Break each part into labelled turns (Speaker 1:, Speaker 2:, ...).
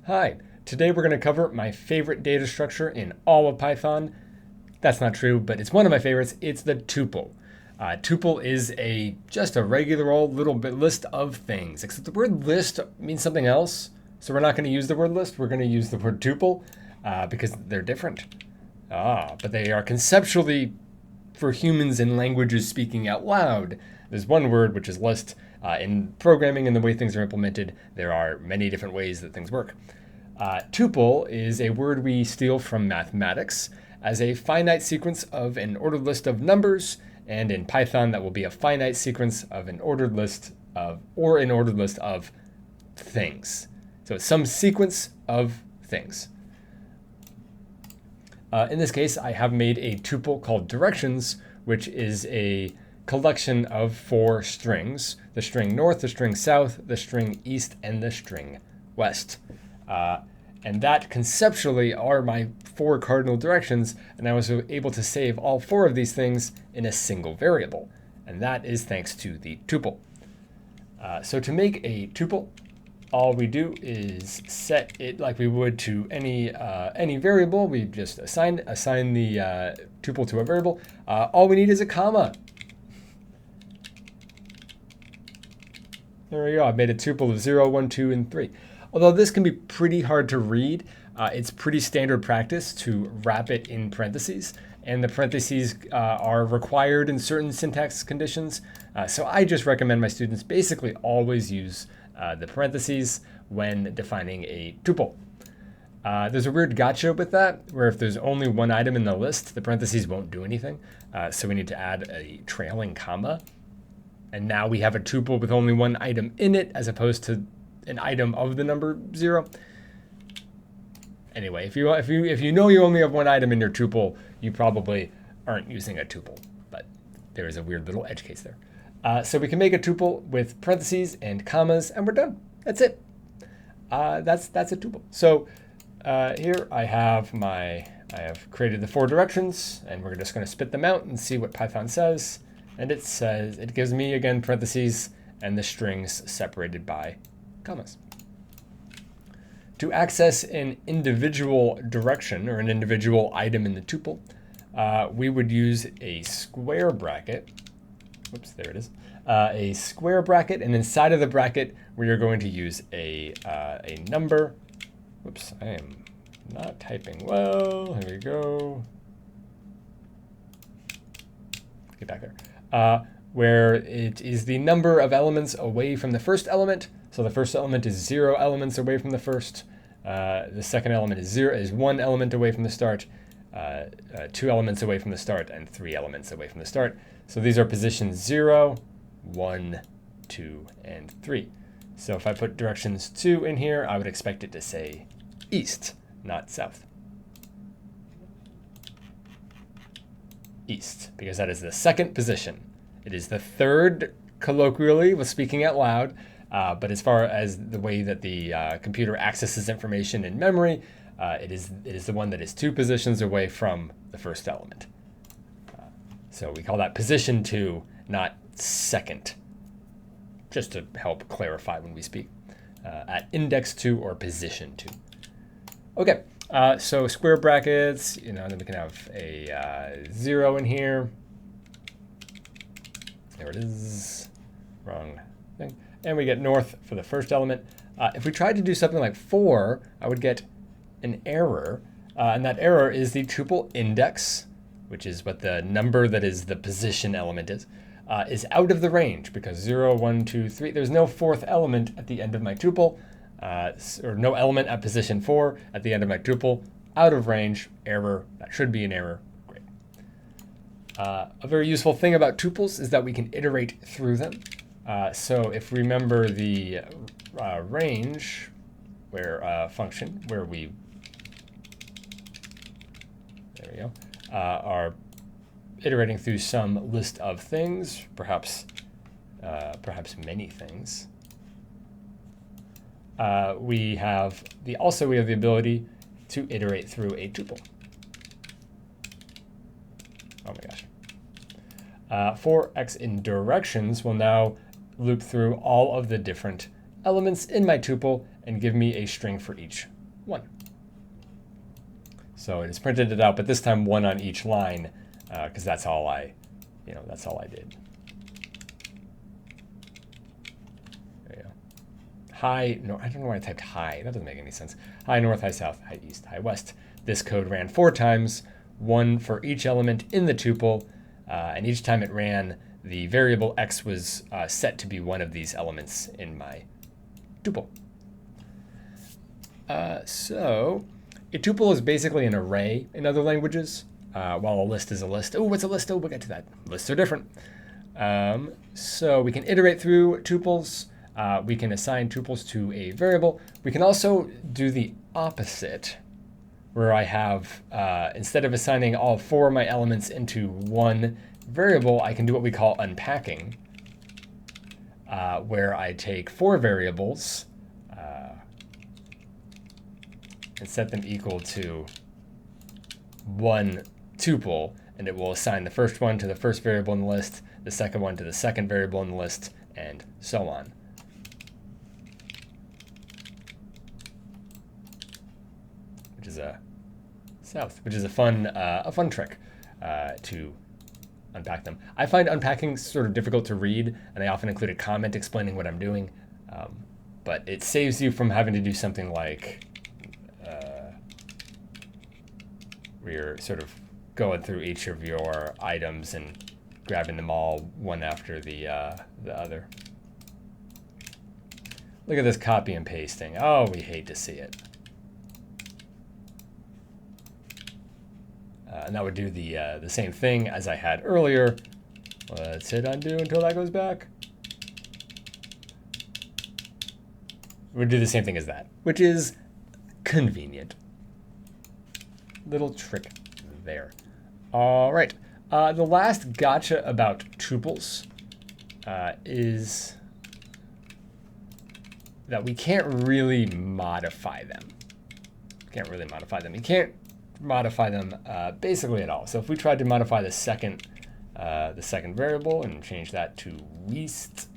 Speaker 1: Hi, today we're going to cover my favorite data structure in all of Python. That's not true, but it's one of my favorites. It's the tuple. Tuple is just a regular old little bit list of things, except the word list means something else. So we're not going to use the word list. We're going to use the word tuple because they're different. But they are conceptually for humans in languages speaking out loud. There's one word, which is list. In programming and the way things are implemented, there are many different ways that things work. Tuple is a word we steal from mathematics as a finite sequence of an ordered list of numbers, and in Python that will be a finite sequence of an ordered list of, or an ordered list of things. So it's some sequence of things. In this case, I have made a tuple called directions, which is a collection of 4 strings: the string north, the string south, the string east, and the string west. And that conceptually are my 4 cardinal directions, and I was able to save all 4 of these things in a single variable, and that is thanks to the tuple. So to make a tuple, all we do is set it like we would to any variable. We just assign the tuple to a variable. All we need is a comma. There we go. I've made a tuple of 0, 1, 2, and 3. Although this can be pretty hard to read, it's pretty standard practice to wrap it in parentheses, and the parentheses are required in certain syntax conditions. So I just recommend my students basically always use the parentheses when defining a tuple. There's a weird gotcha with that, where if there's only one item in the list, the parentheses won't do anything. So we need to add a trailing comma. And now we have a tuple with only one item in it, as opposed to an item of the number 0. Anyway, if you know you only have one item in your tuple, you probably aren't using a tuple. But there is a weird little edge case there. So we can make a tuple with parentheses and commas, and we're done. That's it. That's a tuple. So here I have created the 4 directions, and we're just going to spit them out and see what Python says. And it gives me, again, parentheses and the strings separated by commas. To access an individual direction or an individual item in the tuple, we would use a square bracket. Whoops, there it is. A square bracket, and inside of the bracket, we are going to use a number. Whoops, I am not typing well. Here we go. Get back there. Where it is the number of elements away from the first element. So the first element is 0 elements away from the first. The second element is 1 element away from the start, 2 elements away from the start, and 3 elements away from the start. So these are positions 0, 1, 2, and 3. So if I put directions 2 in here, I would expect it to say east, not south. East, because that is the second position. It is the third colloquially with speaking out loud, but as far as the way that the computer accesses information in memory, it is the one that is 2 positions away from the first element. So we call that position 2, not second, just to help clarify when we speak. At index 2 or position 2. Okay. So square brackets, then we can have a 0 in here. There it is. Wrong thing. And we get north for the first element. If we tried to do something like 4, I would get an error. And that error is the tuple index, which is what the number that is the position element is out of the range, because 0, 1, 2, 3, there's no 4th element at the end of my tuple. Or no element at position 4 at the end of my tuple. Out of range, error. That should be an error. Great. A very useful thing about tuples is that we can iterate through them. So if we remember the range function where we are iterating through some list of things, perhaps many things. We have the ability to iterate through a tuple. Oh my gosh. For x in directions will now loop through all of the different elements in my tuple and give me a string for each 1. So it has printed it out, but this time 1 on each line, because that's all I did. There you go. High, no, I don't know why I typed high. That doesn't make any sense. High north, high south, high east, high west. This code ran 4 times, 1 for each element in the tuple, and each time it ran, the variable x was set to be one of these elements in my tuple. So a tuple is basically an array in other languages, while a list is a list. Oh, what's a list? Oh, we'll get to that. Lists are different. So we can iterate through tuples. We can assign tuples to a variable. We can also do the opposite, where I have, instead of assigning all 4 of my elements into one variable, I can do what we call unpacking, where I take 4 variables and set them equal to one tuple, and it will assign the first one to the first variable in the list, the second one to the second variable in the list, and so on. Which is a fun trick to unpack them. I find unpacking sort of difficult to read, and I often include a comment explaining what I'm doing, but it saves you from having to do something like where you're sort of going through each of your items and grabbing them all one after the other. Look at this copy and pasting. Oh, we hate to see it. And that would do the same thing as I had earlier. Let's hit undo until that goes back. It would do the same thing as that, which is convenient. Little trick there. All right. The last gotcha about tuples is that we can't really modify them. You can't modify them basically at all. So if we tried to modify the second variable and change that to least,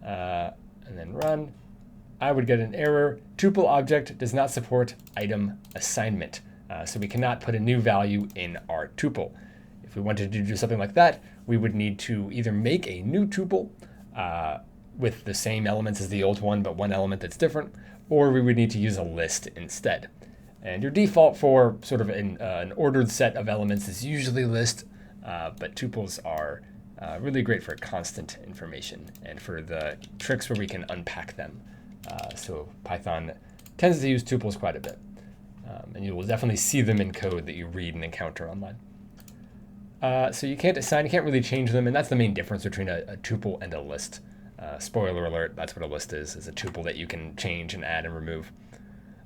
Speaker 1: and then run, I would get an error. Tuple object does not support item assignment. So we cannot put a new value in our tuple. If we wanted to do something like that, we would need to either make a new tuple with the same elements as the old one, but one element that's different, or we would need to use a list instead. And your default for sort of an ordered set of elements is usually list, but tuples are really great for constant information and for the tricks where we can unpack them. So Python tends to use tuples quite a bit. And you will definitely see them in code that you read and encounter online. So you can't assign, you can't really change them, and that's the main difference between a tuple and a list. Spoiler alert, that's what a list is a tuple that you can change and add and remove.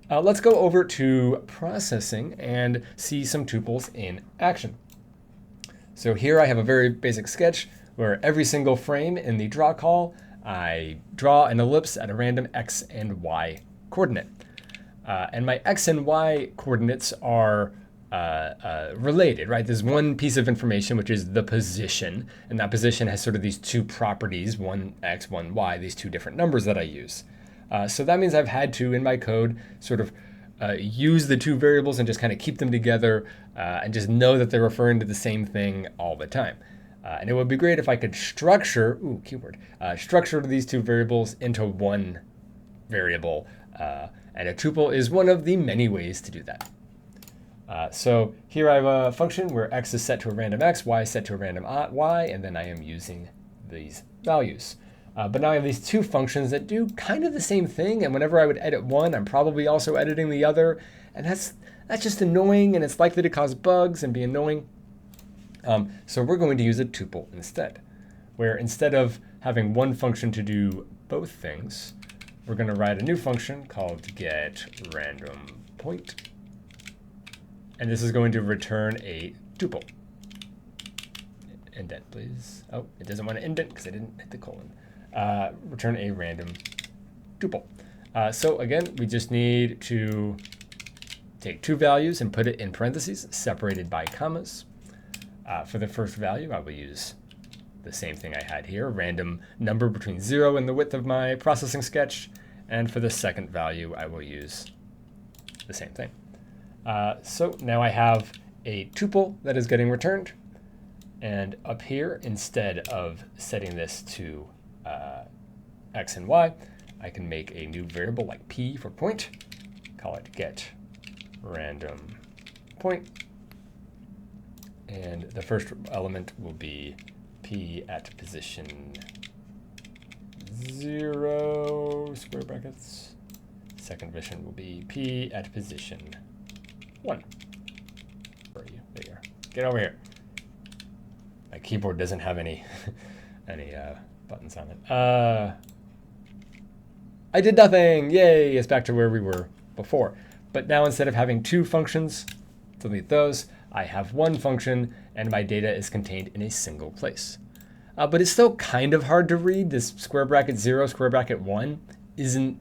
Speaker 1: Let's go over to processing and see some tuples in action. So here I have a very basic sketch where every single frame in the draw call, I draw an ellipse at a random x and y coordinate. And my x and y coordinates are related, right? There's one piece of information, which is the position, and that position has sort of these two properties, one x, one y, these two different numbers that I use. So that means I've had to, in my code, sort of use the two variables and just kind of keep them together and just know that they're referring to the same thing all the time. And it would be great if I could structure these two variables into one variable. And a tuple is one of the many ways to do that. So here I have a function where x is set to a random x, y is set to a random y, and then I am using these values. But now I have these two functions that do kind of the same thing, and whenever I would edit one, I'm probably also editing the other, and that's just annoying, and it's likely to cause bugs and be annoying. So we're going to use a tuple instead, where instead of having one function to do both things, we're going to write a new function called getRandomPoint, and this is going to return a tuple. Indent, please. Oh, it doesn't want to indent because I didn't hit the colon. Return a random tuple. So again, we just need to take two values and put it in parentheses, separated by commas. For the first value, I will use the same thing I had here, a random number between 0 and the width of my processing sketch. And for the second value, I will use the same thing. So now I have a tuple that is getting returned. And up here, instead of setting this to x and y, I can make a new variable like p for point, call it get random point. And the first element will be p at position 0, square brackets. Second position will be p at position 1. Where are you? There you are. Get over here. My keyboard doesn't have any buttons on it. I did nothing. Yay! It's back to where we were before. But now instead of having two functions, delete those, I have one function, and my data is contained in a single place. But it's still kind of hard to read. This square bracket 0, square bracket 1 isn't,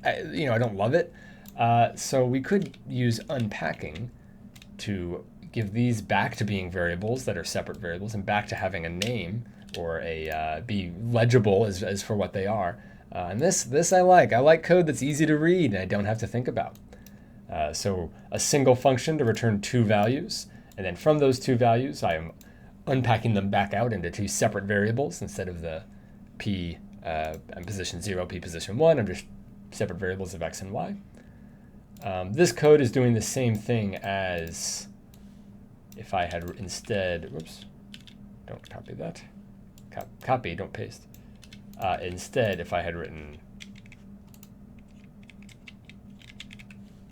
Speaker 1: I don't love it. So we could use unpacking to give these back to being variables that are separate variables and back to having a name or be legible as for what they are. And this I like. I like code that's easy to read and I don't have to think about. So a single function to return two values. And then from those two values, I am unpacking them back out into two separate variables instead of the p and position 0, p position 1. I'm just separate variables of x and y. This code is doing the same thing as if I had instead, whoops, don't copy that. Copy, don't paste. Instead, if I had written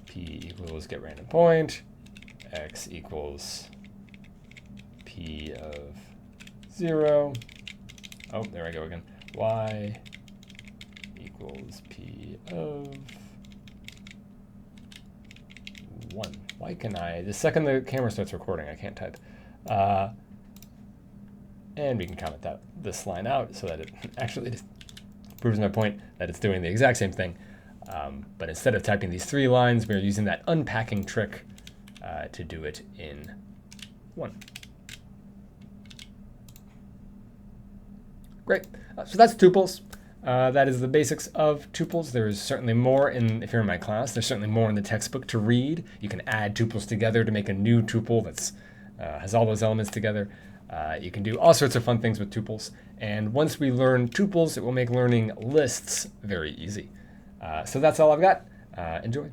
Speaker 1: p equals get random point, x equals p of 0. Oh, there I go again. Y equals p of 1. Why can I? The second the camera starts recording, I can't type. And we can comment this line out so that it actually just proves my point that it's doing the exact same thing. But instead of typing these 3 lines, we're using that unpacking trick to do it in 1. Great. So that's tuples. That is the basics of tuples. There's certainly more if you're in my class, there's certainly more in the textbook to read. You can add tuples together to make a new tuple that's has all those elements together. You can do all sorts of fun things with tuples. And once we learn tuples, it will make learning lists very easy. So that's all I've got. Enjoy.